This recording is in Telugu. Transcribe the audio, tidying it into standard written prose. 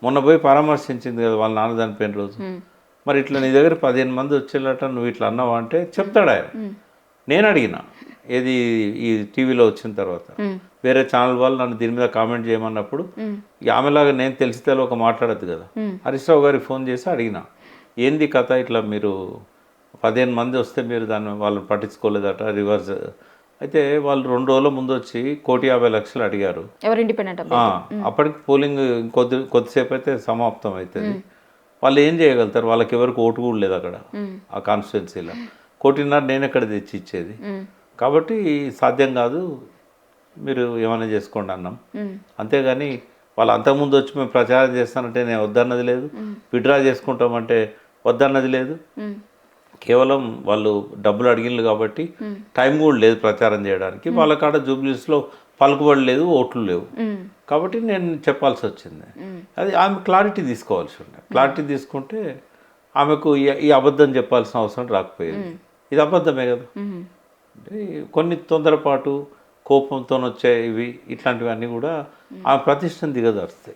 మొన్న పోయి పరామర్శించింది కదా వాళ్ళ నాన్న చనిపోయిన రోజు. మరి ఇట్లా నీ దగ్గర 15 మంది వచ్చేలాట నువ్వు ఇట్లా అన్నావా అంటే చెప్తాడు ఆయన. నేను అడిగిన ఏది ఈ టీవీలో వచ్చిన తర్వాత వేరే ఛానల్ వాళ్ళు నన్ను దీని మీద కామెంట్ చేయమన్నప్పుడు ఆమెలాగా నేను తెలిసి ఒక మాట్లాడద్దు కదా. హరీష్ రావు గారికి ఫోన్ చేసి అడిగిన ఏంది కథ ఇట్లా మీరు 15 మంది వస్తే మీరు దాన్ని వాళ్ళు పట్టించుకోలేదట రివర్స్. అయితే వాళ్ళు 2 రోజుల ముందు వచ్చి 1,50,00,000 అడిగారు. ఎవరు ఇండిపెండెంట్ అప్పటికి పోలింగ్ కొద్దిసేపు అయితే సమాప్తం అవుతుంది. వాళ్ళు ఏం చేయగలుగుతారు? వాళ్ళకి ఎవరికి ఓటు కూడా లేదు అక్కడ ఆ కాన్స్టిట్యున్సీలో. 1,50,00,000 నేను ఎక్కడ తెచ్చి ఇచ్చేది? కాబట్టి సాధ్యం కాదు, మీరు ఏమైనా చేసుకోండి అన్నాం. అంతేగాని వాళ్ళు అంతకుముందు వచ్చి మేము ప్రచారం చేస్తానంటే నేను వద్దన్నది లేదు, విడ్రా చేసుకుంటామంటే వద్దన్నది లేదు. కేవలం వాళ్ళు డబ్బులు అడిగినలు కాబట్టి టైం కూడా లేదు ప్రచారం చేయడానికి. వాళ్ళ కాడ జూబ్లీస్లో పలుకుబడి లేదు, ఓట్లు లేవు. కాబట్టి నేను చెప్పాల్సి వచ్చింది. అది ఆమె క్లారిటీ తీసుకోవాల్సి ఉండే. క్లారిటీ తీసుకుంటే ఆమెకు ఈ అబద్ధం చెప్పాల్సిన అవసరం రాకపోయేది. ఇది అబద్ధమే కదా. అంటే కొన్ని తొందరపాటు కోపంతో వచ్చే ఇవి ఇట్లాంటివన్నీ కూడా ఆమె ప్రతిష్టను దిగజారుస్తాయి.